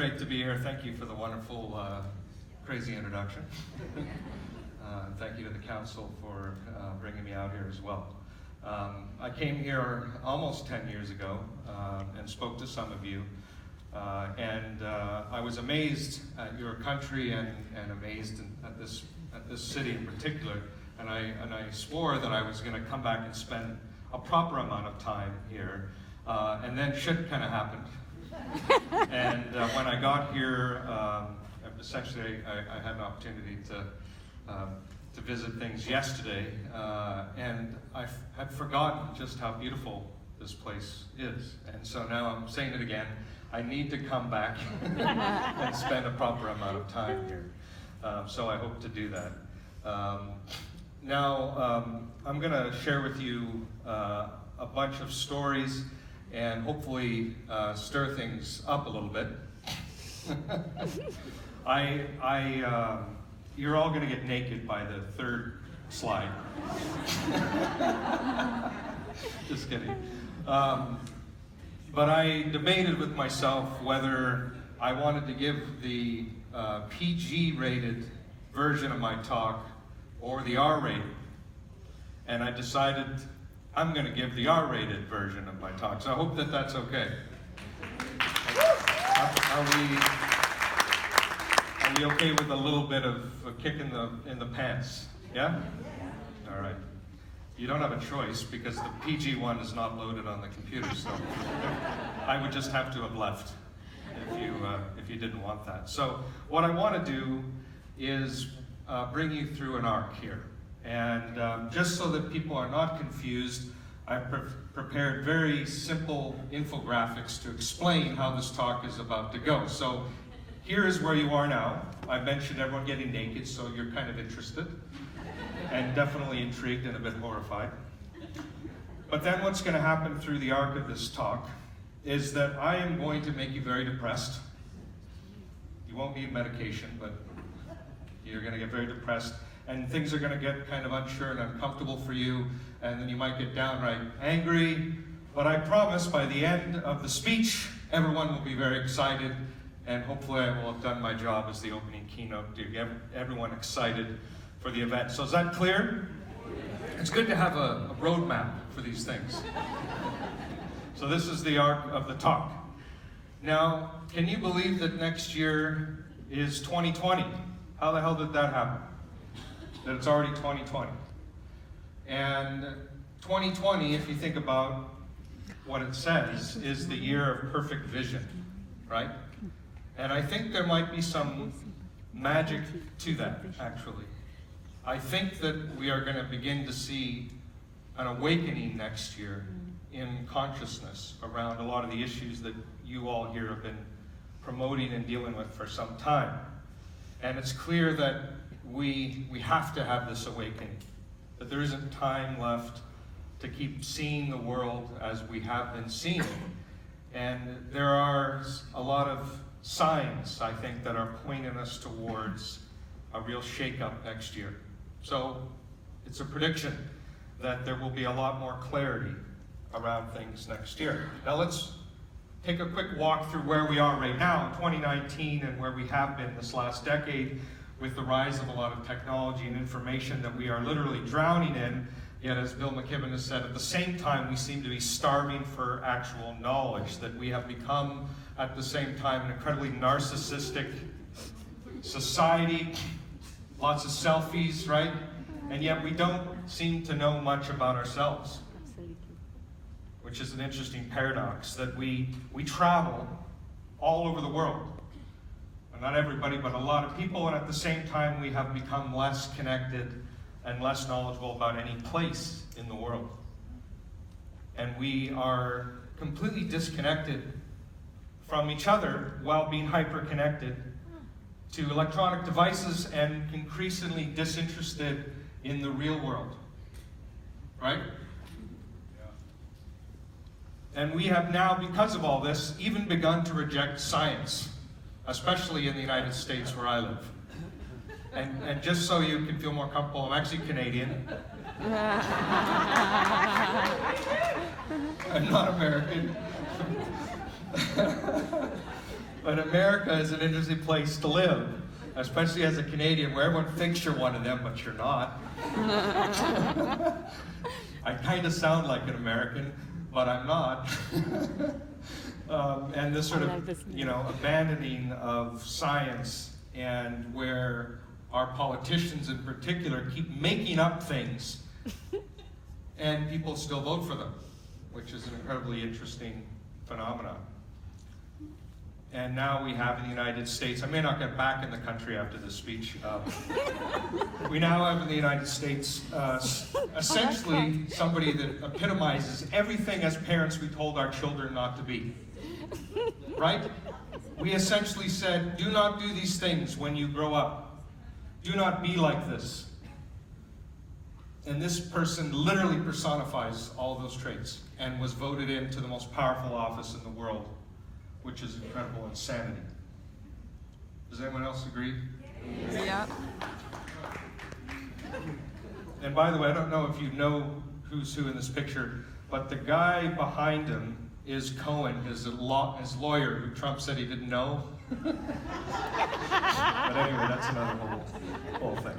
great to be here. Thank you for the wonderful, crazy introduction. Thank you to the council for bringing me out here as well. I came here almost 10 years ago and spoke to some of you. I was amazed at your country and amazed at this city in particular. And I swore that I was going to come back and spend a proper amount of time here. And then shit kind of happened. And when I got here, essentially I had an opportunity to visit things yesterday, and I had forgotten just how beautiful this place is. And so now I'm saying it again, I need to come back and spend a proper amount of time here. So I hope to do that. Now, I'm going to share with you a bunch of stories and hopefully stir things up a little bit. You're all going to get naked by the third slide. Just kidding. But I debated with myself whether I wanted to give the PG-rated version of my talk or the R-rated. And I decided I'm going to give the R-rated version of my talk. So I hope that that's okay. Are we okay with a little bit of a kick in the pants? Yeah? All right. You don't have a choice because the PG one is not loaded on the computer, so I would just have to have left if you didn't want that. So what I want to do is bring you through an arc here. And just so that people are not confused, I've prepared very simple infographics to explain how this talk is about to go. So here is where you are now. I mentioned everyone getting naked, so you're kind of interested and definitely intrigued and a bit horrified. But then what's going to happen through the arc of this talk is that I am going to make you very depressed. You won't need medication, but you're going to get very depressed. And things are going to get kind of unsure and uncomfortable for you, and then you might get downright angry. But I promise by the end of the speech, everyone will be very excited, and hopefully I will have done my job as the opening keynote to get everyone excited for the event. So is that clear? It's good to have a roadmap for these things. So this is the arc of the talk. Now, can you believe that next year is 2020? How the hell did that happen? That it's already 2020. And 2020, if you think about what it says, is the year of perfect vision, right? And I think there might be some magic to that, actually. I think that we are going to begin to see an awakening next year in consciousness around a lot of the issues that you all here have been promoting and dealing with for some time. And it's clear that we have to have this awakening, that there isn't time left to keep seeing the world as we have been seeing it. And there are a lot of signs, I think, that are pointing us towards a real shakeup next year. So it's a prediction that there will be a lot more clarity around things next year. Now let's take a quick walk through where we are right now in 2019 and where we have been this last decade with the rise of a lot of technology and information that we are literally drowning in. Yet, as Bill McKibben has said, at the same time, we seem to be starving for actual knowledge, that we have become, at the same time, an incredibly narcissistic society, lots of selfies, right? And yet we don't seem to know much about ourselves, which is an interesting paradox, that we travel all over the world. Not everybody, but a lot of people, and at the same time we have become less connected and less knowledgeable about any place in the world. And we are completely disconnected from each other while being hyper-connected to electronic devices and increasingly disinterested in the real world. Right? And we have now, because of all this, even begun to reject science, especially in the United States where I live. And just so you can feel more comfortable, I'm actually Canadian. I'm not American. But America is an interesting place to live, especially as a Canadian, where everyone thinks you're one of them, but you're not. I kind of sound like an American, but I'm not. And this sort of, abandoning of science, and where our politicians in particular keep making up things, and people still vote for them, which is an incredibly interesting phenomenon. And now we have in the United States, I may not get back in the country after this speech, we now have in the United States essentially somebody that epitomizes everything as parents we told our children not to be. Right? We essentially said, do not do these things when you grow up. Do not be like this. And this person literally personifies all those traits and was voted into the most powerful office in the world, which is incredible insanity. Does anyone else agree? Yeah. And by the way, I don't know if you know who's who in this picture, but the guy behind him is Cohen, his lawyer, who Trump said he didn't know. But anyway, that's another whole thing.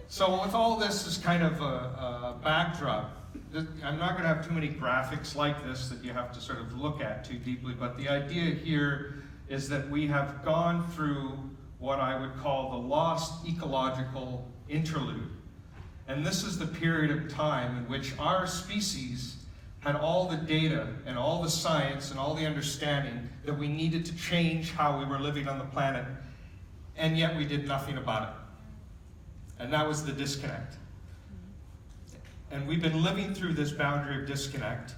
So with all this as kind of a backdrop, I'm not going to have too many graphics like this that you have to sort of look at too deeply, but the idea here is that we have gone through what I would call the lost ecological interlude. And this is the period of time in which our species had all the data and all the science and all the understanding that we needed to change how we were living on the planet, and yet we did nothing about it. And that was the disconnect. And we've been living through this boundary of disconnect,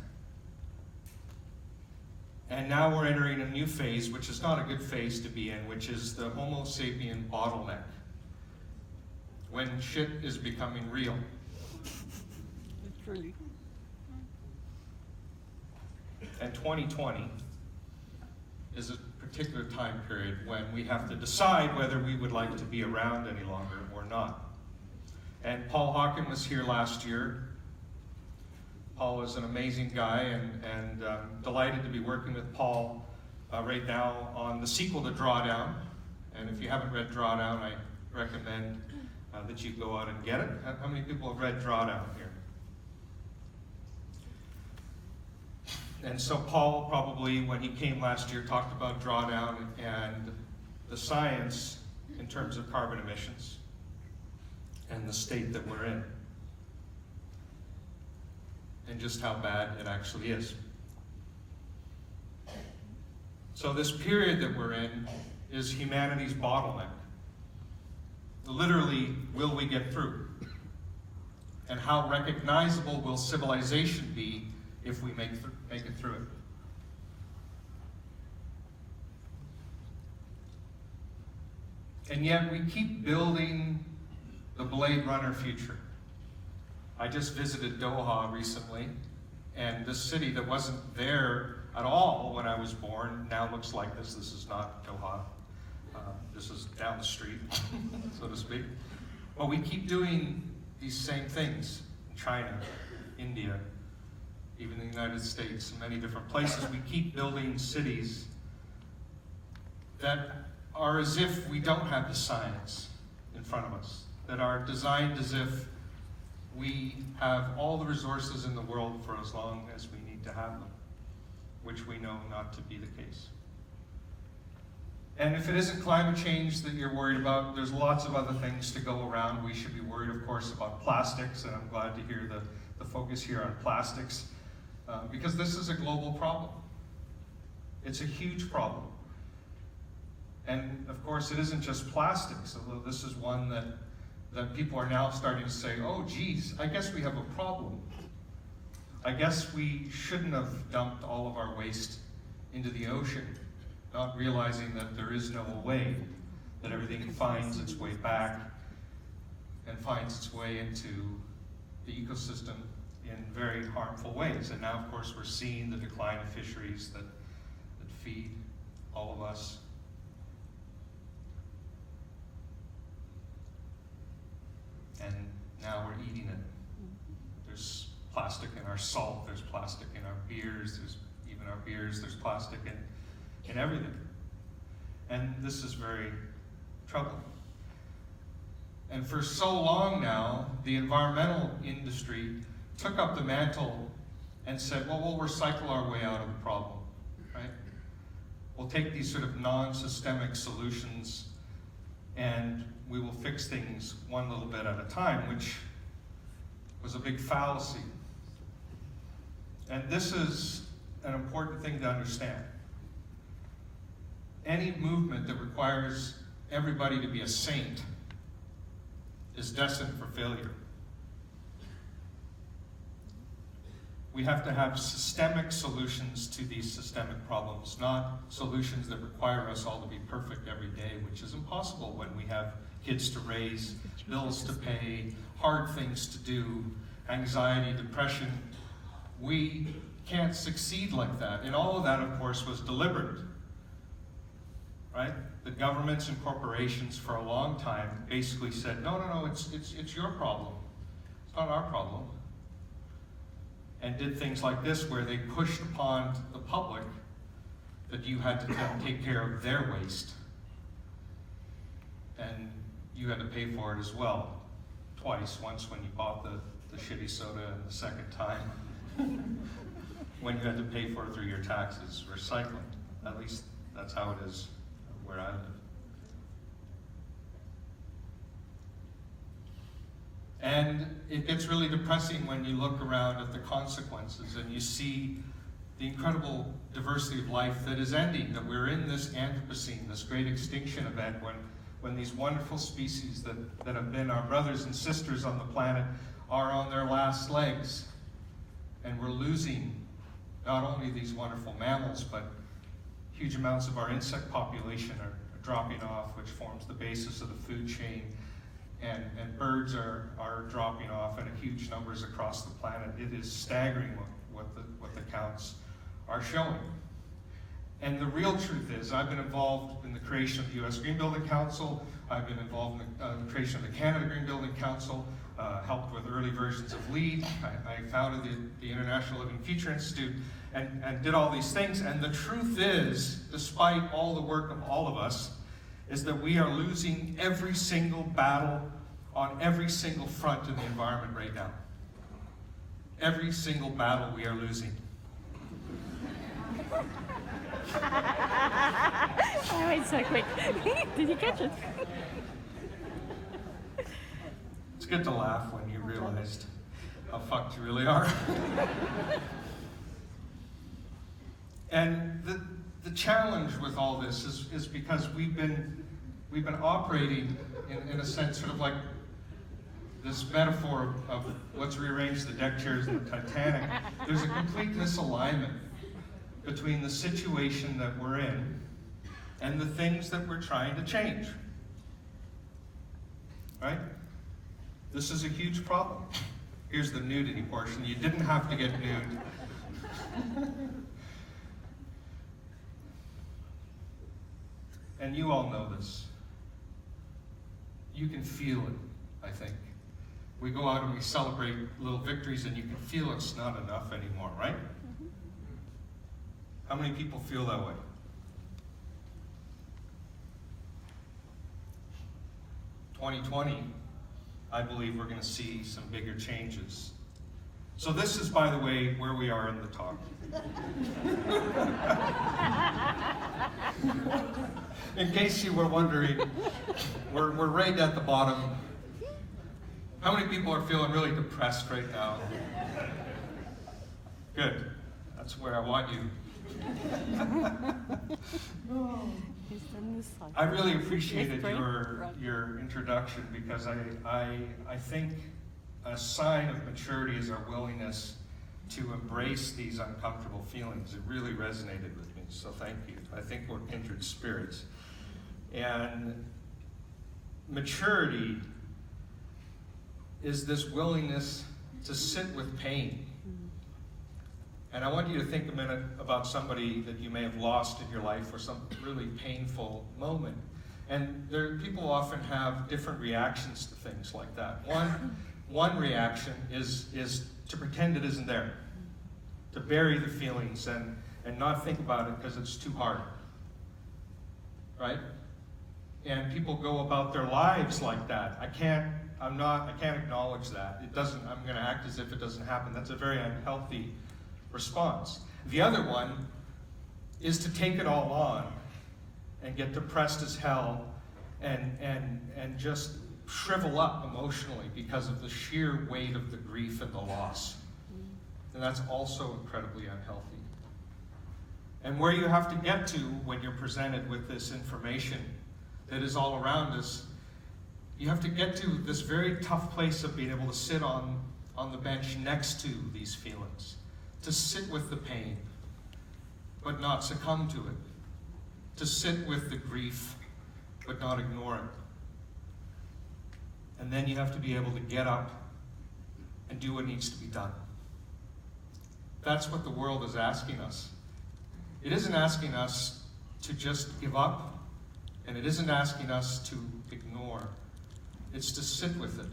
and now we're entering a new phase, which is not a good phase to be in, which is the Homo sapien bottleneck, when shit is becoming real. Truly. And 2020 is a particular time period when we have to decide whether we would like to be around any longer or not. And Paul Hawken was here last year. Paul is an amazing guy, and delighted to be working with Paul right now on the sequel to Drawdown. And if you haven't read Drawdown, I recommend that you go out and get it. How many people have read Drawdown here? And so Paul probably, when he came last year, talked about Drawdown and the science in terms of carbon emissions and the state that we're in, and just how bad it actually is. So this period that we're in is humanity's bottleneck. Literally, will we get through? And how recognizable will civilization be if we make it through it? And yet we keep building the Blade Runner future. I just visited Doha recently, and this city that wasn't there at all when I was born now looks like this. This is not Doha. This is down the street, so to speak. But we keep doing these same things in China, India, even the United States, and many different places. We keep building cities that are as if we don't have the science in front of us, that are designed as if we have all the resources in the world for as long as we need to have them, which we know not to be the case. And if it isn't climate change that you're worried about, there's lots of other things to go around. We should be worried, of course, about plastics, and I'm glad to hear the focus here on plastics, because this is a global problem. It's a huge problem. And of course, it isn't just plastics, although this is one that people are now starting to say, oh geez, I guess we have a problem. I guess we shouldn't have dumped all of our waste into the ocean, not realizing that there is no way, that everything finds its way back and finds its way into the ecosystem in very harmful ways. And now, of course, we're seeing the decline of fisheries that feed all of us. And now we're eating it. There's plastic in our salt, there's plastic in our beers, there's plastic in everything. And this is very troubling. And for so long now, the environmental industry took up the mantle and said, well, we'll recycle our way out of the problem, right? We'll take these sort of non-systemic solutions and we will fix things one little bit at a time, which was a big fallacy. And this is an important thing to understand. Any movement that requires everybody to be a saint is destined for failure. We have to have systemic solutions to these systemic problems, not solutions that require us all to be perfect every day, which is impossible when we have kids to raise, bills to pay, hard things to do, anxiety, depression. We can't succeed like that. And all of that, of course, was deliberate, right? The governments and corporations for a long time basically said, no, it's your problem. It's not our problem. And did things like this where they pushed upon the public that you had to take care of their waste. And you had to pay for it as well. Twice, once when you bought the shitty soda and the second time when you had to pay for it through your taxes. Recycling. At least that's how it is where I live. And it gets really depressing when you look around at the consequences and you see the incredible diversity of life that is ending, that we're in this Anthropocene, this great extinction event when these wonderful species that have been our brothers and sisters on the planet are on their last legs. And we're losing not only these wonderful mammals, but huge amounts of our insect population are dropping off, which forms the basis of the food chain. And birds are dropping off in huge numbers across the planet. It is staggering what the counts are showing. And the real truth is, I've been involved in the creation of the U.S. Green Building Council. I've been involved in the creation of the Canada Green Building Council, helped with early versions of LEAD. I founded the International Living Future Institute and did all these things. And the truth is, despite all the work of all of us, is that we are losing every single battle on every single front in the environment right now. Every single battle we are losing. That went so quick. Did you catch it? It's good to laugh when you realized how fucked you really are. And the challenge with all this is because we've been operating in a sense sort of like this metaphor of let's rearrange the deck chairs in the Titanic. There's a complete misalignment between the situation that we're in and the things that we're trying to change. Right? This is a huge problem. Here's the nudity portion. You didn't have to get nude. And you all know this. You can feel it, I think. We go out and we celebrate little victories and you can feel it's not enough anymore, right? Mm-hmm. How many people feel that way? In 2020, I believe we're going to see some bigger changes. So this is, by the way, where we are in the talk. In case you were wondering, we're right at the bottom. How many people are feeling really depressed right now? Good. That's where I want you. I really appreciated your introduction because I think a sign of maturity is our willingness to embrace these uncomfortable feelings. It really resonated with me, so thank you. I think we're kindred spirits. And maturity is this willingness to sit with pain. And I want you to think a minute about somebody that you may have lost in your life or some really painful moment. And people often have different reactions to things like that. One reaction is to pretend it isn't there, to bury the feelings and not think about it because it's too hard. right? And people go about their lives like that. I can't acknowledge that. I'm going to act as if it doesn't happen. That's a very unhealthy response. The other one is to take it all on and get depressed as hell and just shrivel up emotionally because of the sheer weight of the grief and the loss. And that's also incredibly unhealthy. And where you have to get to when you're presented with this information that is all around us, you have to get to this very tough place of being able to sit on the bench next to these feelings, to sit with the pain, but not succumb to it, to sit with the grief, but not ignore it. And then you have to be able to get up and do what needs to be done. That's what the world is asking us. It isn't asking us to just give up, and it isn't asking us to ignore. It's to sit with it,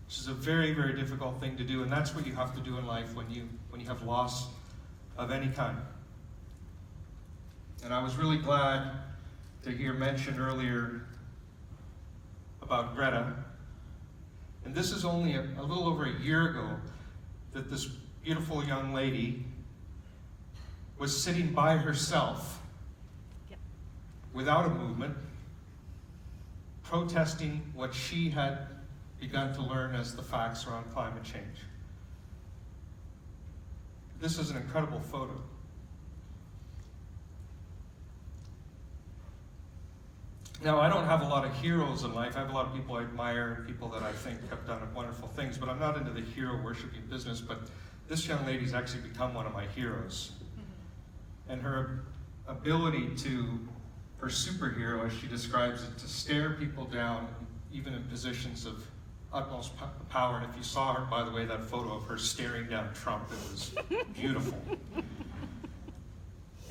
which is a very, very difficult thing to do, and that's what you have to do in life when you have loss of any kind. And I was really glad to hear mentioned earlier about Greta. And this is only a little over a year ago that this beautiful young lady was sitting by herself without a movement, protesting what she had begun to learn as the facts around climate change. This is an incredible photo. Now, I don't have a lot of heroes in life. I have a lot of people I admire and people that I think have done wonderful things, but I'm not into the hero worshiping business. But this young lady's actually become one of my heroes. And her ability to, her superhero, as she describes it, to stare people down, even in positions of utmost power. And if you saw her, by the way, that photo of her staring down Trump, it was beautiful.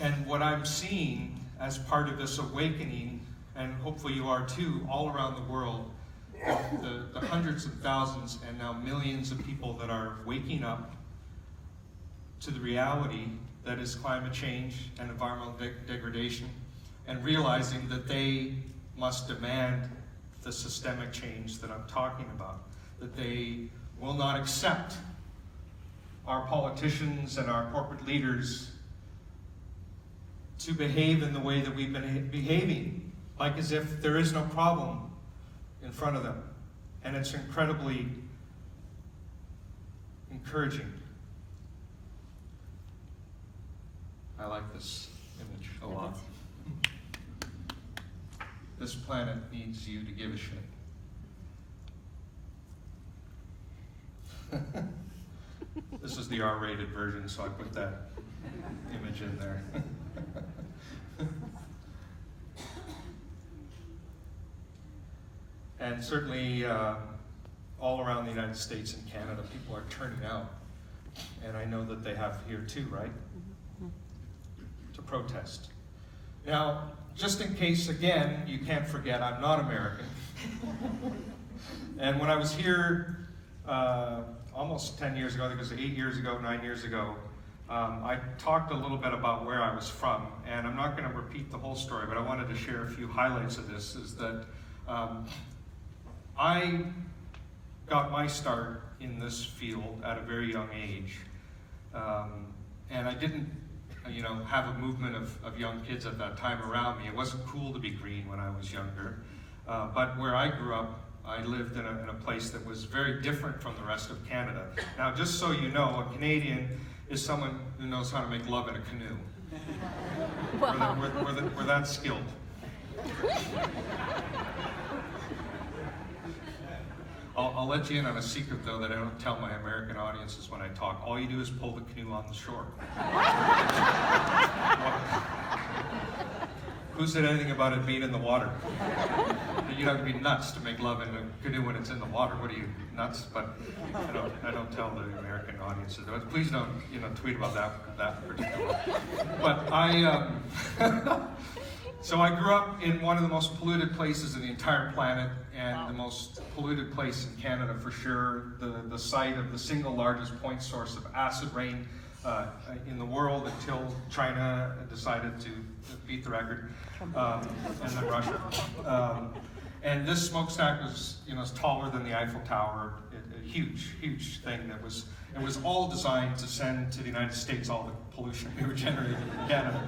And what I'm seeing as part of this awakening, and hopefully you are too, all around the world, the hundreds of thousands and now millions of people that are waking up to the reality that is climate change and environmental degradation, and realizing that they must demand the systemic change that I'm talking about, that they will not accept our politicians and our corporate leaders to behave in the way that we've been behaving, like as if there is no problem in front of them. And it's incredibly encouraging. I like this image a lot. This planet needs you to give a shit. This is the R-rated version, so I put that image in there. And certainly all around the United States and Canada, people are turning out. And I know that they have here too, right? To protest. Now, just in case, again, you can't forget, I'm not American. And when I was here almost 10 years ago, I think it was 8 years ago, 9 years ago, I talked a little bit about where I was from. And I'm not going to repeat the whole story, but I wanted to share a few highlights of this, is that I got my start in this field at a very young age. And I didn't have a movement of young kids at that time around me. It wasn't cool to be green when I was younger. But where I grew up, I lived in a place that was very different from the rest of Canada. Now, just so you know, a Canadian is someone who knows how to make love in a canoe. Wow. We're that skilled. I'll let you in on a secret, though, that I don't tell my American audiences when I talk. All you do is pull the canoe on the shore. Who said anything about it being in the water? You'd have to be nuts to make love in a canoe when it's in the water. What are you, nuts? But I don't tell the American audiences. But please don't, tweet about that particular. But so I grew up in one of the most polluted places in the entire planet, and the most polluted place in Canada for sure, the site of the single largest point source of acid rain in the world until China decided to beat the record, and then Russia. And this smokestack was, is taller than the Eiffel Tower. A huge, huge thing that was. It was all designed to send to the United States all the pollution we were generating in Canada.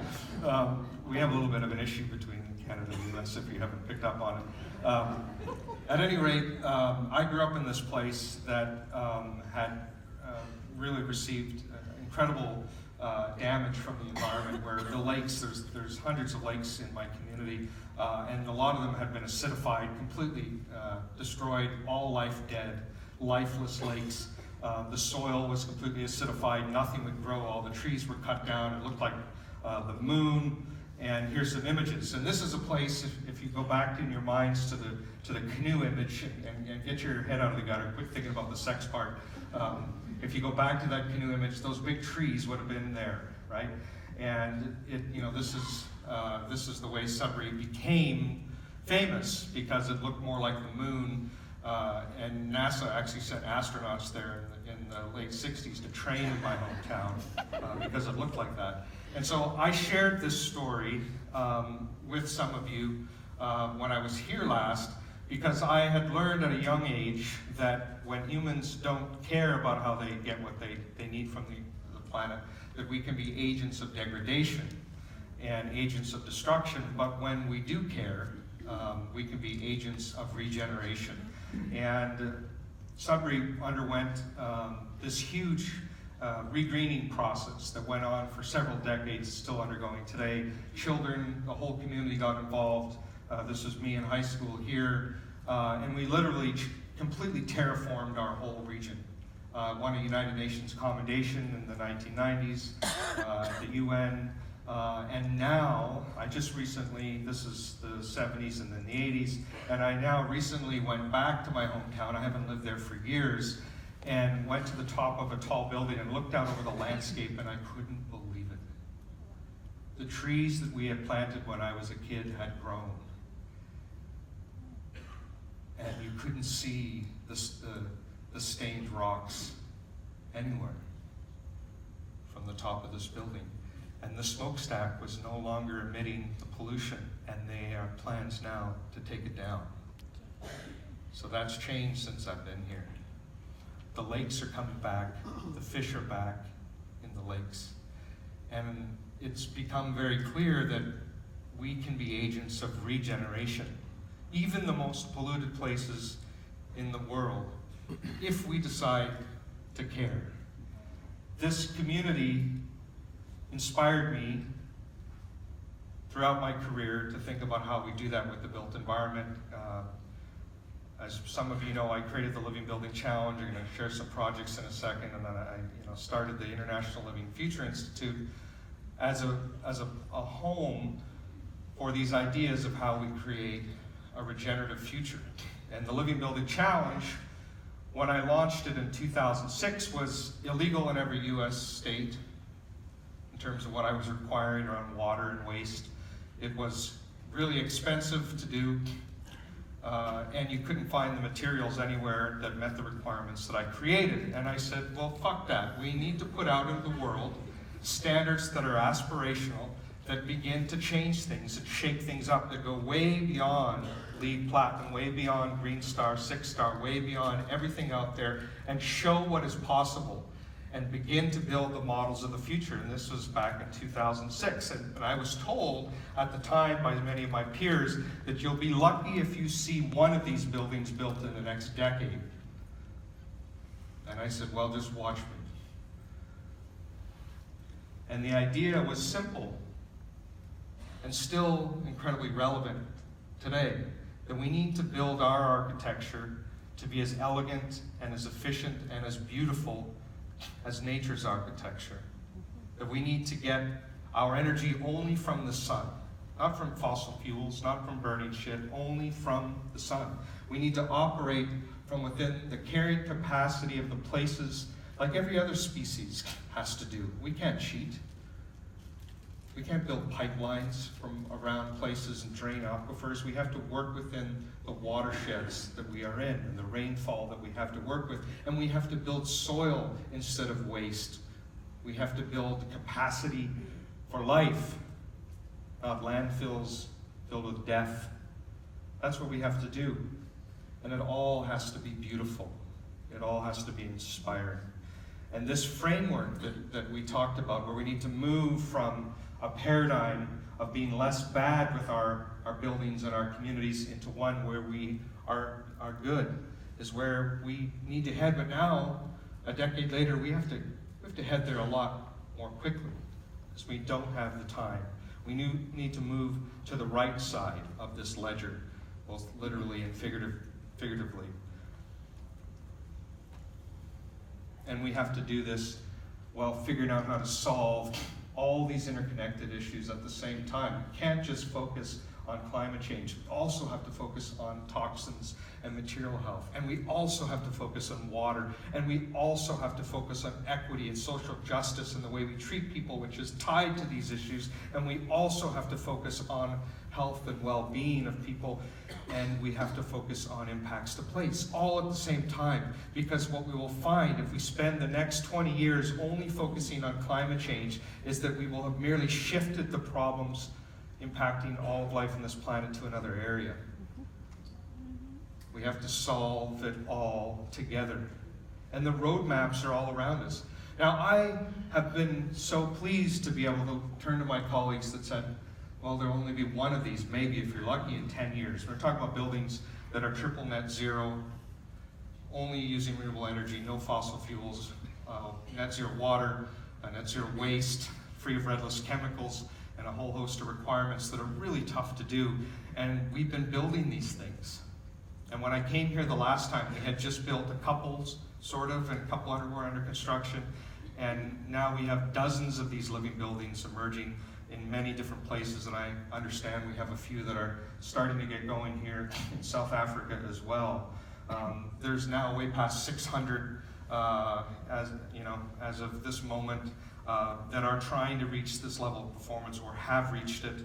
We have a little bit of an issue between Canada and the US if you haven't picked up on it. At any rate, I grew up in this place that had really received incredible damage from the environment, where the lakes, there's hundreds of lakes in my community, and a lot of them had been acidified, completely destroyed, all life dead, lifeless lakes. The soil was completely acidified, nothing would grow, all the trees were cut down, it looked like the moon. And here's some images. And this is a place, if you go back in your minds to the canoe image and get your head out of the gutter, quit thinking about the sex part. If you go back to that canoe image, those big trees would have been there, right? And this is the way Sudbury became famous, because it looked more like the moon. And NASA actually sent astronauts there in the late 60s to train in my hometown because it looked like that. And so I shared this story with some of you when I was here last, because I had learned at a young age that when humans don't care about how they get what they need from the planet, that we can be agents of degradation and agents of destruction. But when we do care, we can be agents of regeneration. And Sudbury underwent this huge regreening process that went on for several decades, still undergoing today. Children, the whole community got involved. This was me in high school here, and we literally completely terraformed our whole region. Won a United Nations commendation in the 1990s, the UN, and now, I just recently, this is the 70s and then the 80s, and I now recently went back to my hometown. I haven't lived there for years, and went to the top of a tall building and looked out over the landscape, and I couldn't believe it. The trees that we had planted when I was a kid had grown. And you couldn't see the stained rocks anywhere from the top of this building. And the smokestack was no longer emitting the pollution, and they have plans now to take it down. So that's changed since I've been here. The lakes are coming back, the fish are back in the lakes. And it's become very clear that we can be agents of regeneration, even the most polluted places in the world, if we decide to care. This community inspired me throughout my career to think about how we do that with the built environment. As some of you know, I created the Living Building Challenge. I'm going to share some projects in a second, and then I started the International Living Future Institute as a home for these ideas of how we create a regenerative future. And the Living Building Challenge, when I launched it in 2006, was illegal in every US state in terms of what I was requiring around water and waste. It was really expensive to do, and you couldn't find the materials anywhere that met the requirements that I created. And I said, well, fuck that. We need to put out into the world standards that are aspirational, that begin to change things, that shake things up, that go way beyond LEED Platinum, way beyond Green Star, 6-star, way beyond everything out there, and show what is possible and begin to build the models of the future. And this was back in 2006. And I was told at the time by many of my peers that you'll be lucky if you see one of these buildings built in the next decade. And I said, well, just watch me. And the idea was simple and still incredibly relevant today, that we need to build our architecture to be as elegant and as efficient and as beautiful as nature's architecture. That we need to get our energy only from the sun, not from fossil fuels, not from burning shit, only from the sun. We need to operate from within the carrying capacity of the places like every other species has to do. We can't cheat. We can't build pipelines from around places and drain aquifers. We have to work within the watersheds that we are in and the rainfall that we have to work with. And we have to build soil instead of waste. We have to build capacity for life, not landfills filled with death. That's what we have to do. And it all has to be beautiful. It all has to be inspiring. And this framework that we talked about, where we need to move from a paradigm of being less bad with our buildings and our communities into one where we are good, is where we need to head. But now, a decade later, we have to head there a lot more quickly, because we don't have the time. We need to move to the right side of this ledger, both literally and figuratively. And we have to do this while figuring out how to solve all these interconnected issues at the same time. We can't just focus on climate change. We also have to focus on toxins and material health. And we also have to focus on water. And we also have to focus on equity and social justice and the way we treat people, which is tied to these issues. And we also have to focus on health and well-being of people. And we have to focus on impacts to place, all at the same time. Because what we will find if we spend the next 20 years only focusing on climate change is that we will have merely shifted the problems impacting all of life on this planet to another area. We have to solve it all together. And the roadmaps are all around us. Now, I have been so pleased to be able to turn to my colleagues that said, well, there'll only be one of these, maybe if you're lucky, in 10 years. We're talking about buildings that are triple net zero, only using renewable energy, no fossil fuels, net zero water, net zero waste, free of redless chemicals, and a whole host of requirements that are really tough to do. And we've been building these things. And when I came here the last time, we had just built a couple, sort of, and a couple were under construction. And now we have dozens of these living buildings emerging in many different places. And I understand we have a few that are starting to get going here in South Africa as well. There's now way past 600, as of this moment, that are trying to reach this level of performance or have reached it.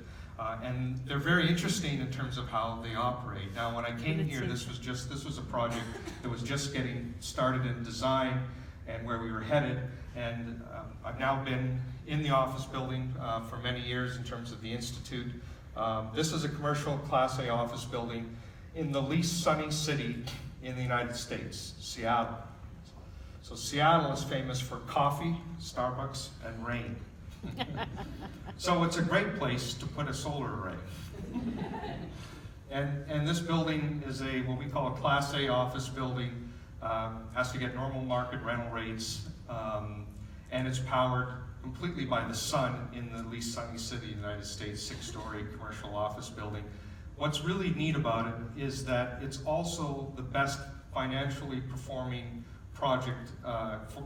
And they're very interesting in terms of how they operate. Now, when I came here, this was a project that was just getting started in design and where we were headed. And I've now been in the office building for many years in terms of the Institute. This is a commercial Class A office building in the least sunny city in the United States, Seattle. So Seattle is famous for coffee, Starbucks, and rain. So it's a great place to put a solar array. And this building is what we call a Class A office building. Has to get normal market rental rates, and it's powered completely by the sun in the least sunny city in the United States, 6-story commercial office building. What's really neat about it is that it's also the best financially performing project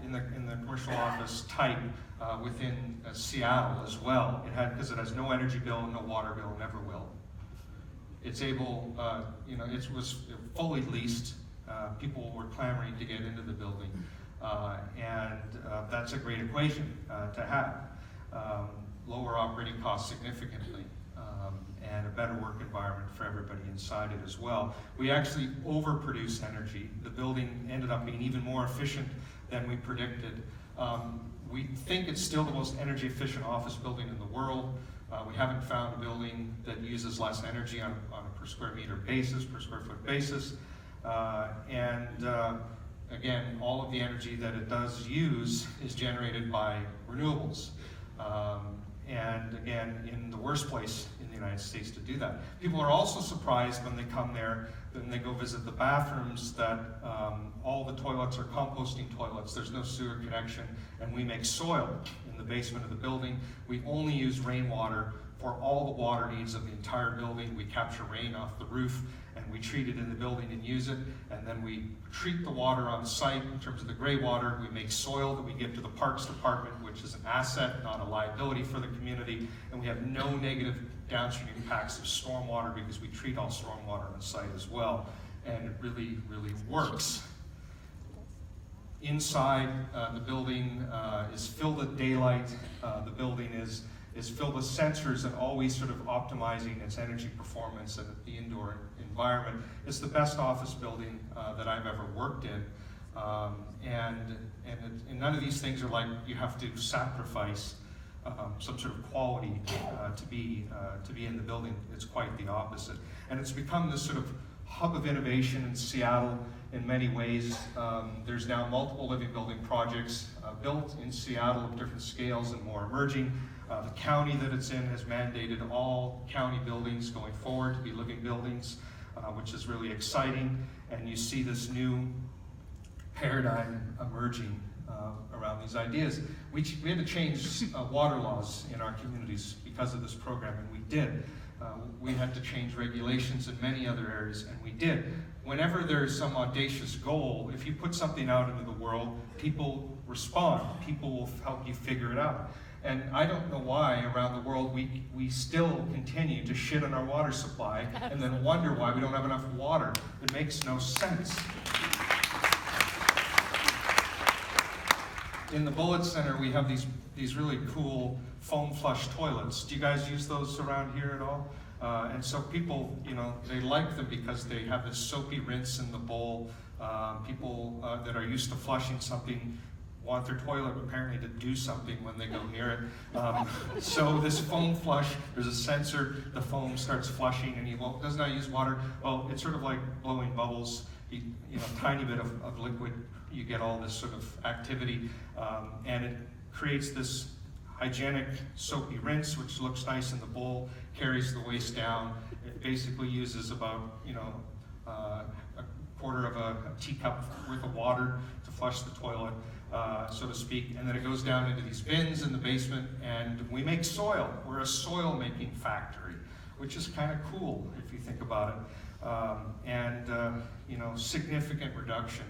in the commercial office type within Seattle as well. Because it has no energy bill, no water bill, never will. It's able, it was fully leased. People were clamoring to get into the building, and that's a great equation to have. Lower operating costs significantly, and a better work environment for everybody inside it as well. We actually overproduce energy. The building ended up being even more efficient than we predicted. We think it's still the most energy efficient office building in the world. We haven't found a building that uses less energy on a per square meter basis, per square foot basis. Again, all of the energy that it does use is generated by renewables. And again, in the worst place in the United States to do that. People are also surprised when they come there, then they go visit the bathrooms, that all the toilets are composting toilets. There's no sewer connection, and we make soil in the basement of the building. We only use rainwater for all the water needs of the entire building. We capture rain off the roof, and we treat it in the building and use it, and then we treat the water on site in terms of the gray water. We make soil that we give to the Parks Department, which is an asset, not a liability for the community, and we have no negative downstream impacts of stormwater because we treat all stormwater on site as well, and it really, really works. Inside, the building is filled with daylight. The building is filled with sensors and always sort of optimizing its energy performance and the indoor environment. It's the best office building that I've ever worked in. And none of these things are like you have to sacrifice some sort of quality to be in the building. It's quite the opposite. And it's become this sort of hub of innovation in Seattle in many ways. There's now multiple living building projects built in Seattle of different scales and more emerging. The county that it's in has mandated all county buildings going forward to be living buildings, which is really exciting. And you see this new paradigm emerging around these ideas. We had to change water laws in our communities because of this program, and we did. We had to change regulations in many other areas, and we did. Whenever there's some audacious goal, if you put something out into the world, people respond. People will help you figure it out. And I don't know why around the world we still continue to shit on our water supply and then wonder why we don't have enough water. It makes no sense. In the Bullitt Center, we have these really cool foam flush toilets. Do you guys use those around here at all? And so people, they like them because they have this soapy rinse in the bowl. People that are used to flushing something want their toilet apparently to do something when they go near it. So this foam flush, there's a sensor, the foam starts flushing, and it does not use water. Well, it's sort of like blowing bubbles. Tiny bit of liquid, you get all this sort of activity, and it creates this hygienic soapy rinse, which looks nice in the bowl, carries the waste down. It basically uses about a quarter of a teacup worth of water to flush the toilet, so to speak, and then it goes down into these bins in the basement, and we make soil. We're a soil making factory, which is kind of cool if you think about it. Significant reduction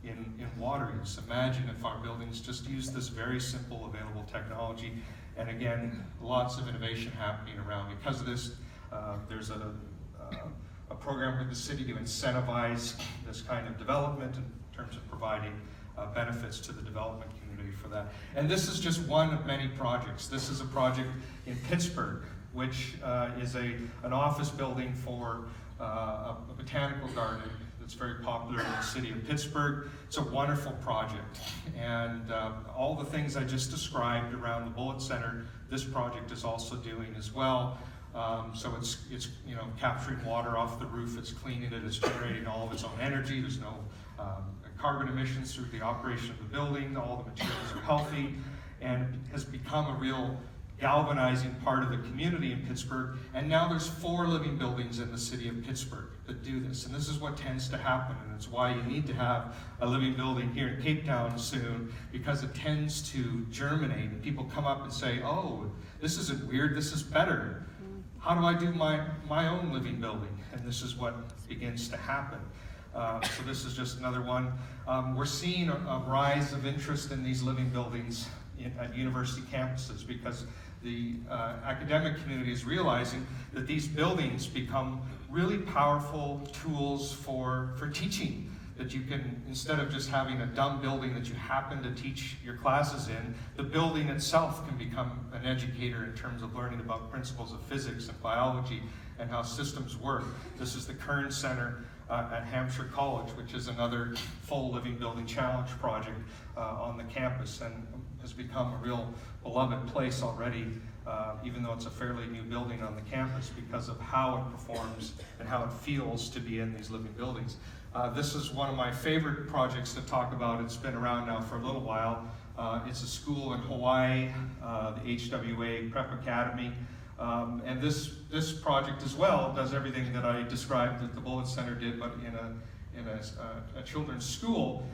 in water use. Imagine if our buildings just use this very simple available technology. And again, lots of innovation happening around. Because of this, there's a program with the city to incentivize this kind of development in terms of providing benefits to the development community for that. And this is just one of many projects. This is a project in Pittsburgh, which is an office building for a botanical garden that's very popular in the city of Pittsburgh. It's a wonderful project. And all the things I just described around the Bullitt Center, this project is also doing as well. So it's capturing water off the roof, it's cleaning it, it's generating all of its own energy. There's no carbon emissions through the operation of the building. All the materials are healthy, and has become a real galvanizing part of the community in Pittsburgh. And now there's 4 living buildings in the city of Pittsburgh that do this. And this is what tends to happen, and it's why you need to have a living building here in Cape Town soon, because it tends to germinate. And people come up and say, oh, this isn't weird, this is better. How do I do my own living building? And this is what begins to happen. So this is just another one. We're seeing a rise of interest in these living buildings at university campuses, because the academic community is realizing that these buildings become really powerful tools for teaching. That you can, instead of just having a dumb building that you happen to teach your classes in, the building itself can become an educator in terms of learning about principles of physics and biology and how systems work. This is the Kern Center at Hampshire College, which is another full living building challenge project on the campus, and has become a real beloved place already, even though it's a fairly new building on the campus, because of how it performs and how it feels to be in these living buildings. This is one of my favorite projects to talk about. It's been around now for a little while. It's a school in Hawaii, the HWA Prep Academy. And this project as well does everything that I described that the Bullitt Center did, but in a children's school.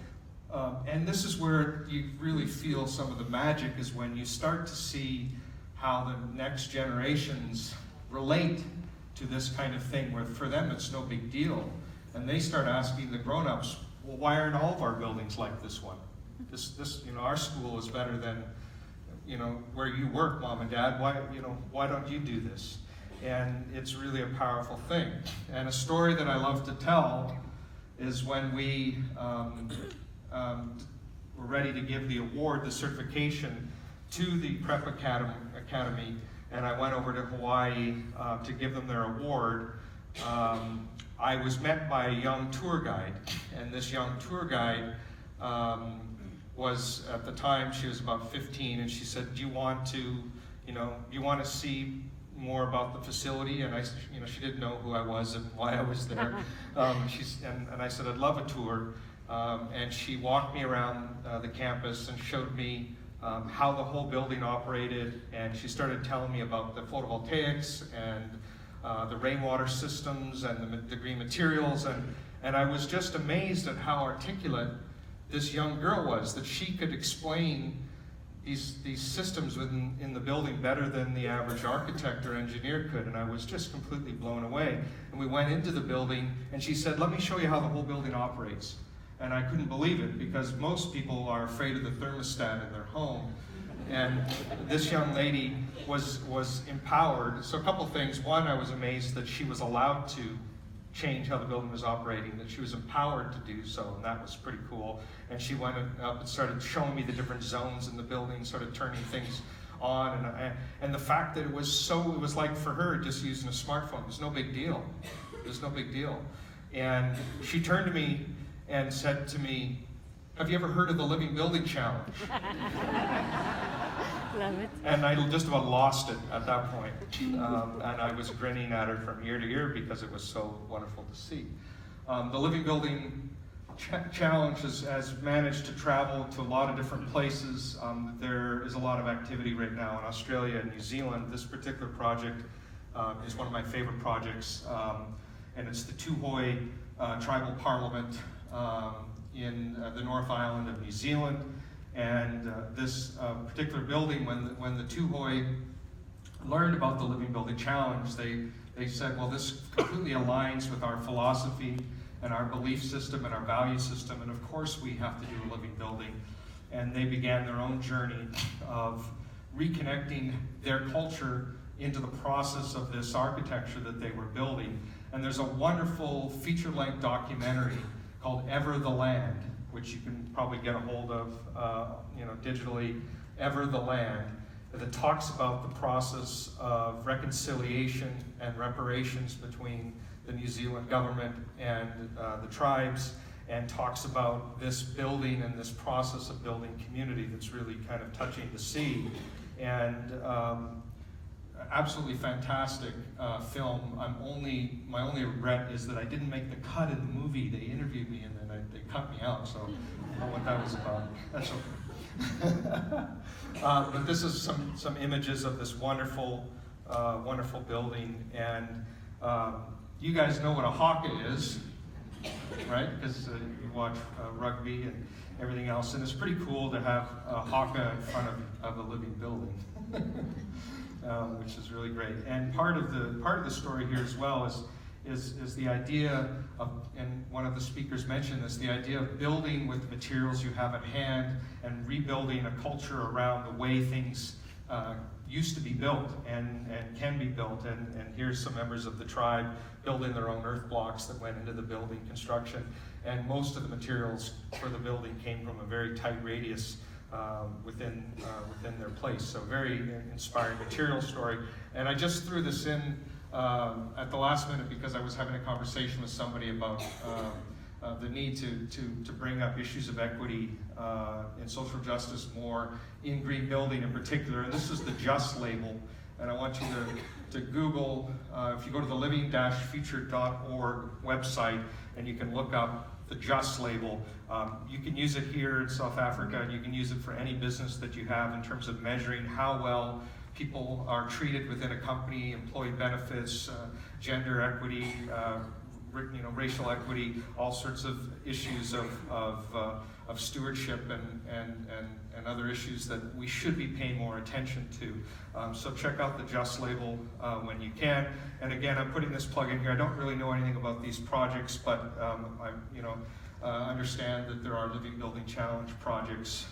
And this is where you really feel some of the magic, is when you start to see how the next generations relate to this kind of thing, where for them it's no big deal. And they start asking the grown-ups, well, why aren't all of our buildings like this one? Our school is better than, where you work, Mom and Dad. Why don't you do this? And it's really a powerful thing. And a story that I love to tell is when we were ready to give the award, the certification, to the Prep Academy, and I went over to Hawaii to give them their award. I was met by a young tour guide, and this young tour guide was, at the time, she was about 15, and she said, do you want to see more about the facility? And she didn't know who I was and why I was there. And I said, I'd love a tour. And she walked me around the campus and showed me how the whole building operated, and she started telling me about the photovoltaics and the rainwater systems and the green materials, and I was just amazed at how articulate this young girl was, that she could explain these systems in the building better than the average architect or engineer could, and I was just completely blown away. And we went into the building, and she said, let me show you how the whole building operates. And I couldn't believe it, because most people are afraid of the thermostat in their home. And this young lady was empowered. So a couple things. One, I was amazed that she was allowed to change how the building was operating, that she was empowered to do so, and that was pretty cool. And she went up and started showing me the different zones in the building, started turning things on, and the fact that it was like for her just using a smartphone. It was no big deal. It was no big deal. And she turned to me and said to me, have you ever heard of the Living Building Challenge? Love it. And I just about lost it at that point. And I was grinning at her from ear to ear because it was so wonderful to see. The Living Building Challenge has managed to travel to a lot of different places. There is a lot of activity right now in Australia and New Zealand. This particular project is one of my favorite projects, and it's the Tuhoi Tribal Parliament in the North Island of New Zealand. And this particular building, when the Tuhoi learned about the Living Building Challenge, they said, well, this completely aligns with our philosophy and our belief system and our value system, and of course we have to do a living building. And they began their own journey of reconnecting their culture into the process of this architecture that they were building. And there's a wonderful feature-length documentary called Ever the Land, which you can probably get a hold of digitally, Ever the Land, that talks about the process of reconciliation and reparations between the New Zealand government and the tribes, and talks about this building and this process of building community that's really kind of touching to see. And absolutely fantastic film. My only regret is that I didn't make the cut in the movie. They interviewed me and then they cut me out, so I don't know what that was about. That's okay. But this is some images of this wonderful building, and you guys know what a haka is, right? Because you watch rugby and everything else, and it's pretty cool to have a haka in front of a living building. Which is really great. And part of the story here as well is the idea of, and one of the speakers mentioned this, the idea of building with materials you have at hand and rebuilding a culture around the way things used to be built and can be built. And here's some members of the tribe building their own earth blocks that went into the building construction. And most of the materials for the building came from a very tight radius within their place. So very inspiring material story. And I just threw this in at the last minute because I was having a conversation with somebody about the need to bring up issues of equity and social justice more in green building in particular. And this is the JUST label. And I want you to Google, if you go to the living-future.org website, and you can look up the JUST label. You can use it here in South Africa, and you can use it for any business that you have in terms of measuring how well people are treated within a company, employee benefits, gender equity, racial equity, all sorts of issues of stewardship and other issues that we should be paying more attention to. So check out the JUST label when you can. And again, I'm putting this plug in here. I don't really know anything about these projects, but I understand that there are Living Building Challenge projects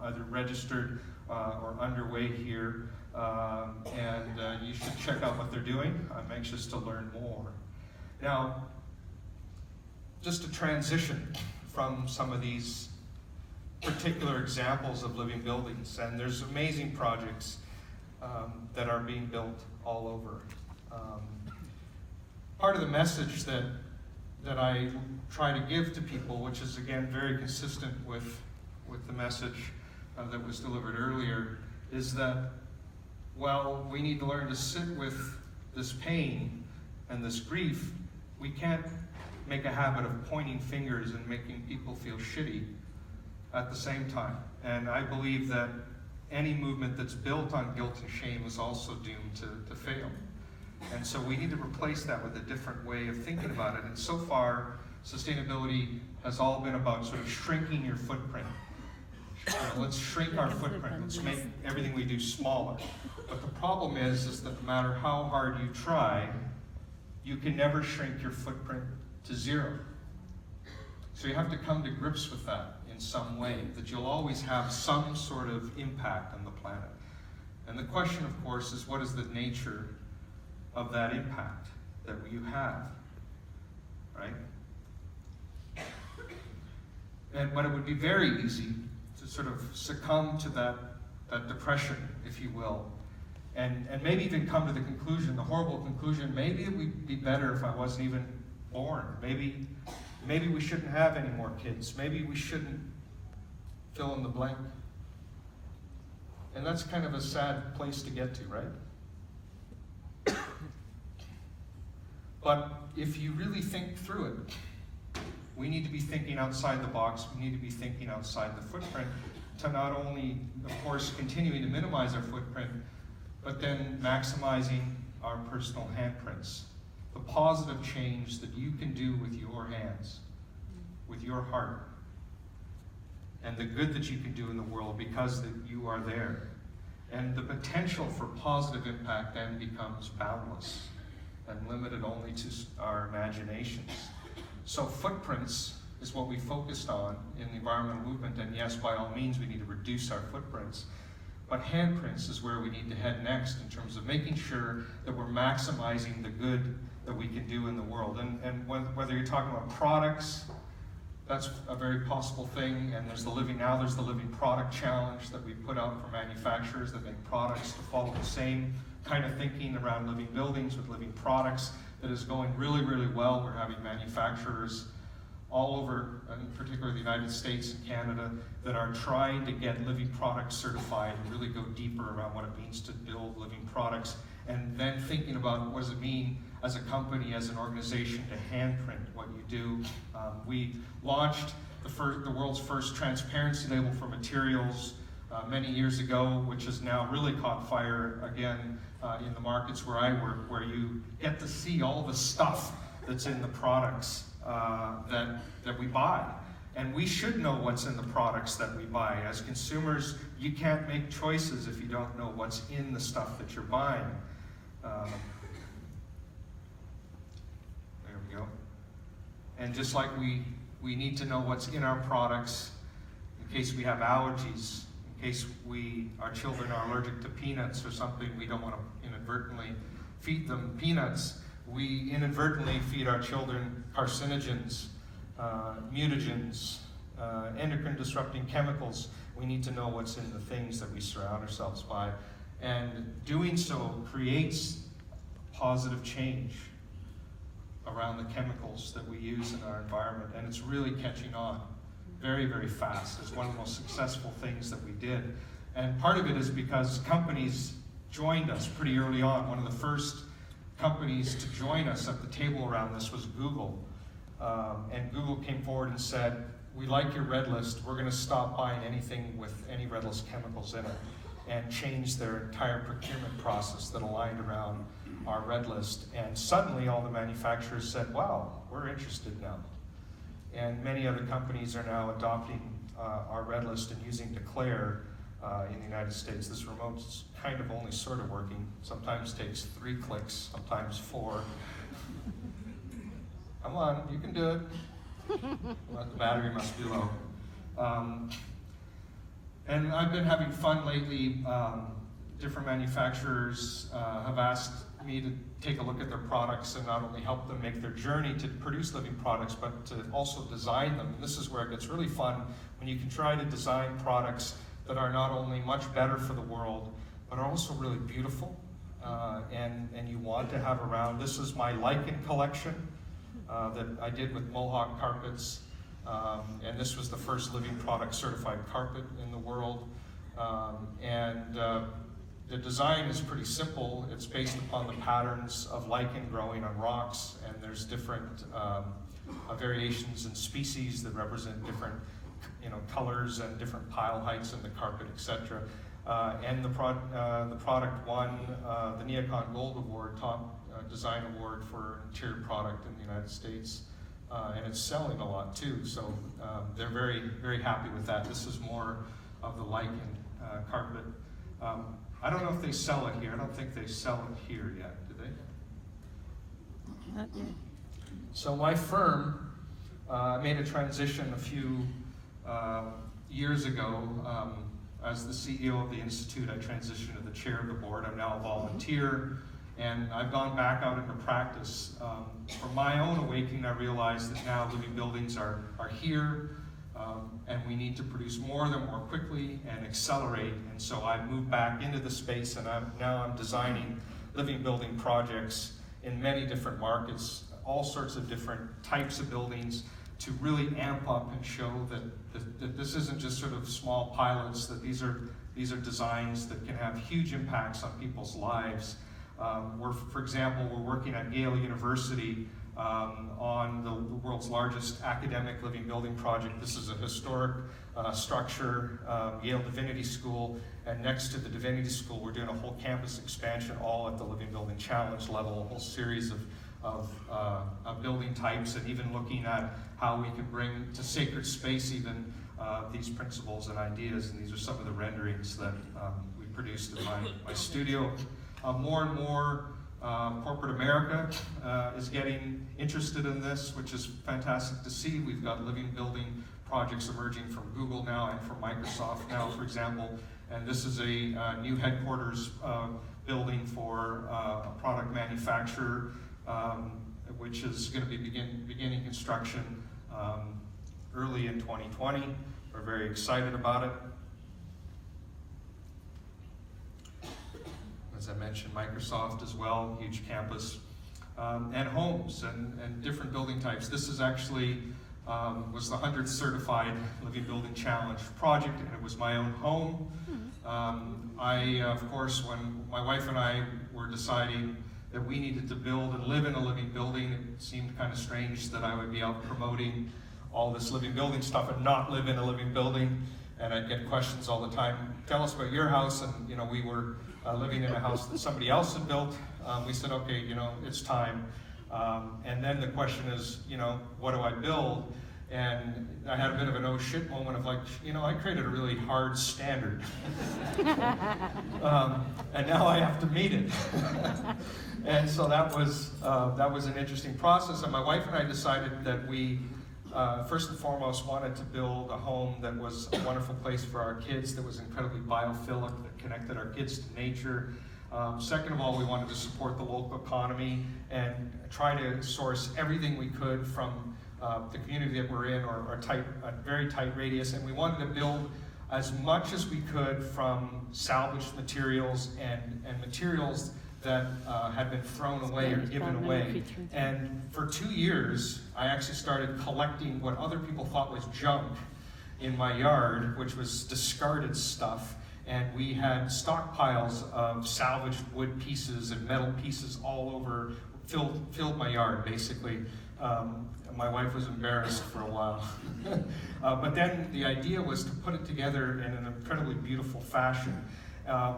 either registered or underway here. And you should check out what they're doing. I'm anxious to learn more. Now, just to transition from some of these particular examples of living buildings, and there's amazing projects that are being built all over. Part of the message that that I try to give to people, which is again very consistent with the message that was delivered earlier, is that, well, we need to learn to sit with this pain and this grief. We can't make a habit of pointing fingers and making people feel shitty at the same time. And I believe that any movement that's built on guilt and shame is also doomed to fail. And so we need to replace that with a different way of thinking about it. And so far, sustainability has all been about sort of shrinking your footprint. Let's shrink our footprint. Let's make everything we do smaller. But the problem is that no matter how hard you try, you can never shrink your footprint to zero. So you have to come to grips with that in some way, that you'll always have some sort of impact on the planet. And the question, of course, is what is the nature of that impact that you have, right? But it would be very easy to sort of succumb to that depression, if you will, and maybe even come to the conclusion, the horrible conclusion, maybe it would be better if I wasn't even born. Maybe we shouldn't have any more kids. Maybe we shouldn't fill in the blank. And that's kind of a sad place to get to, right? But if you really think through it, we need to be thinking outside the box. We need to be thinking outside the footprint to not only, of course, continuing to minimize our footprint, but then maximizing our personal handprints. The positive change that you can do with your hands, with your heart, and the good that you can do in the world because that you are there. And the potential for positive impact then becomes boundless and limited only to our imaginations. So footprints is what we focused on in the environmental movement, and yes, by all means, we need to reduce our footprints. But handprints is where we need to head next in terms of making sure that we're maximizing the good that we can do in the world. And whether you're talking about products, that's a very possible thing, and there's the Living Product Challenge that we put out for manufacturers that make products to follow the same kind of thinking around living buildings with living products that is going really, really well. We're having manufacturers all over, in particular the United States and Canada, that are trying to get living products certified and really go deeper around what it means to build living products, and then thinking about what does it mean as a company, as an organization, to handprint what you do. We launched the world's first transparency label for materials many years ago, which has now really caught fire again in the markets where I work, where you get to see all the stuff that's in the products that we buy. And we should know what's in the products that we buy. As consumers, you can't make choices if you don't know what's in the stuff that you're buying. There we go. And just like we need to know what's in our products in case we have allergies, in case our children are allergic to peanuts or something, we don't want to inadvertently feed them peanuts. We inadvertently feed our children carcinogens, mutagens, endocrine disrupting chemicals. We need to know what's in the things that we surround ourselves by. And doing so creates positive change around the chemicals that we use in our environment. And it's really catching on very, very fast. It's one of the most successful things that we did. And part of it is because companies joined us pretty early on. One of the first companies to join us at the table around this was Google. And Google came forward and said, we like your red list. We're going to stop buying anything with any red list chemicals in it, and change their entire procurement process that aligned around our red list. And suddenly all the manufacturers said, wow, we're interested now. And many other companies are now adopting our red list and using Declare in the United States. This remote's kind of only sort of working. Sometimes takes 3 clicks, sometimes 4. Come on, you can do it. But the battery must be low. And I've been having fun lately. Different manufacturers have asked me to take a look at their products and not only help them make their journey to produce living products, but to also design them. And this is where it gets really fun, when you can try to design products that are not only much better for the world, but are also really beautiful, and you want to have around. This is my lichen collection. that I did with Mohawk carpets. And this was the first living product certified carpet in the world. The design is pretty simple. It's based upon the patterns of lichen growing on rocks, and there's different variations in species that represent different colors and different pile heights in the carpet, etc. And the product won the Neocon Gold Award, Top Design Award for interior product in the United States. And it's selling a lot too, so they're very, very happy with that. This is more of the lichen carpet. I don't know if they sell it here. I don't think they sell it here yet, do they? Not yet. So my firm made a transition a few years ago. As the CEO of the Institute, I transitioned to the chair of the board. I'm now a volunteer, and I've gone back out into practice. From my own awakening, I realized that now living buildings are here, and we need to produce more of them more quickly and accelerate. And so I moved back into the space, and now I'm designing living building projects in many different markets, all sorts of different types of buildings, to really amp up and show that this isn't just sort of small pilots, that these are designs that can have huge impacts on people's lives. For example, we're working at Yale University on the world's largest academic living building project. This is a historic structure, Yale Divinity School, and next to the Divinity School, we're doing a whole campus expansion, all at the Living Building Challenge level, a whole series of building types, and even looking at how we can bring to sacred space even these principles and ideas. And these are some of the renderings that we produced in my studio. More and more corporate America is getting interested in this, which is fantastic to see. We've got living building projects emerging from Google now and from Microsoft now, for example. And this is a new headquarters building for a product manufacturer, which is going to be beginning construction early in 2020. We're very excited about it. As I mentioned, Microsoft as well, huge campus, and homes and different building types. This is actually was the 100th certified Living Building Challenge project, and it was my own home. Of course, when my wife and I were deciding that we needed to build and live in a living building, it seemed kind of strange that I would be out promoting all this living building stuff and not live in a living building. And I'd get questions all the time, tell us about your house. And we were living in a house that somebody else had built. We said, okay, it's time. And then the question is, what do I build? And I had a bit of an oh shit moment of like, I created a really hard standard. And now I have to meet it. And so that was an interesting process. And my wife and I decided that we, first and foremost, wanted to build a home that was a wonderful place for our kids, that was incredibly biophilic, that connected our kids to nature. Second of all, we wanted to support the local economy and try to source everything we could from the community that we're in, or a very tight radius. And we wanted to build as much as we could from salvaged materials and materials that had been thrown away or given away. And for 2 years, I actually started collecting what other people thought was junk in my yard, which was discarded stuff. And we had stockpiles of salvaged wood pieces and metal pieces all over, filled my yard, basically. My wife was embarrassed for a while. But then the idea was to put it together in an incredibly beautiful fashion.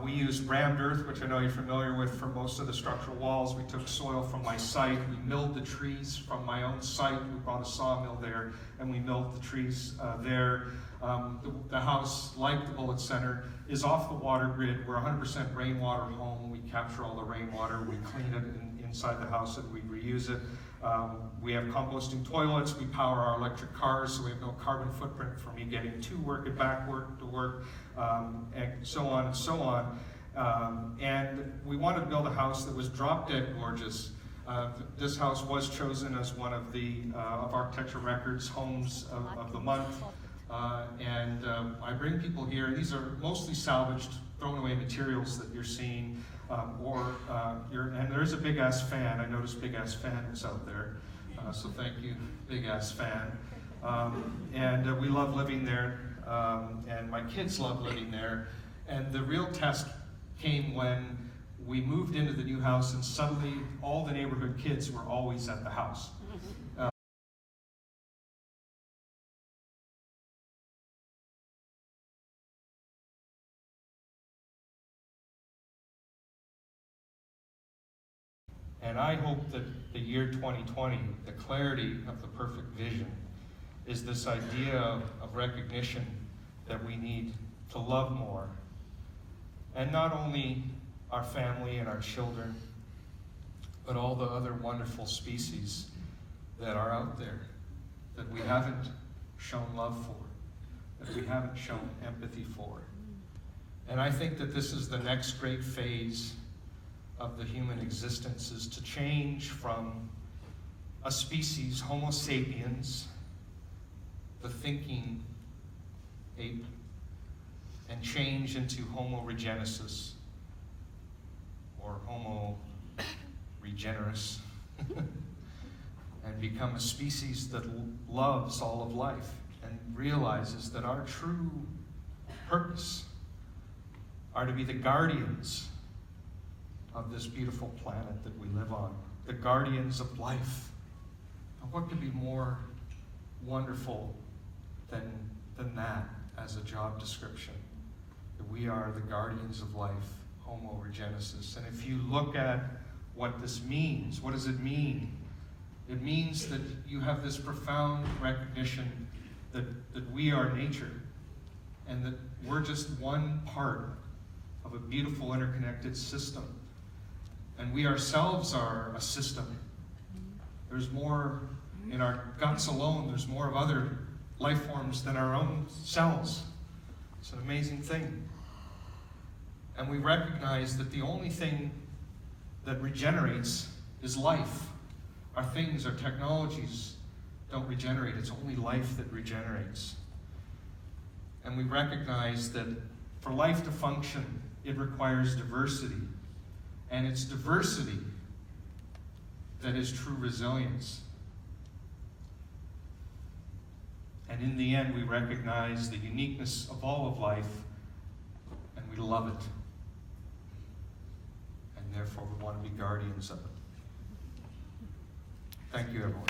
We used rammed earth, which I know you're familiar with, for most of the structural walls. We took soil from my site. We milled the trees from my own site. We brought a sawmill there, and we milled the trees there. The house, like the Bullitt Center, is off the water grid. We're 100% rainwater home. We capture all the rainwater. We clean it inside the house, and we reuse it. We have composting toilets. We power our electric cars, so we have no carbon footprint for me getting to work and back to work, and so on and so on. And we wanted to build a house that was drop dead gorgeous. This house was chosen as one of the of Architecture Records Homes of the Month. I bring people here. These are mostly salvaged, thrown away materials that you're seeing. And there is a big ass fan. I noticed big ass fan was out there. so thank you, big ass fan. And we love living there, and my kids love living there. And the real test came when we moved into the new house, and suddenly all the neighborhood kids were always at the house. And I hope that the year 2020, the clarity of the perfect vision, is this idea of recognition that we need to love more. And not only our family and our children, but all the other wonderful species that are out there that we haven't shown love for, that we haven't shown empathy for. And I think that this is the next great phase of the human existence, is to change from a species, Homo sapiens, the thinking ape, and change into Homo regenesis, or Homo regenerus, and become a species that loves all of life and realizes that our true purpose are to be the guardians of this beautiful planet that we live on, the guardians of life. And what could be more wonderful than that as a job description? That we are the guardians of life, Homo regenesis. And if you look at what this means, what does it mean? It means that you have this profound recognition that we are nature, and that we're just one part of a beautiful interconnected system. And we ourselves are a system. There's more in our guts alone, there's more of other life forms than our own cells. It's an amazing thing. And we recognize that the only thing that regenerates is life. Our things, our technologies don't regenerate. It's only life that regenerates. And we recognize that for life to function, it requires diversity. And it's diversity that is true resilience. And in the end, we recognize the uniqueness of all of life, and we love it. And therefore, we want to be guardians of it. Thank you, everyone.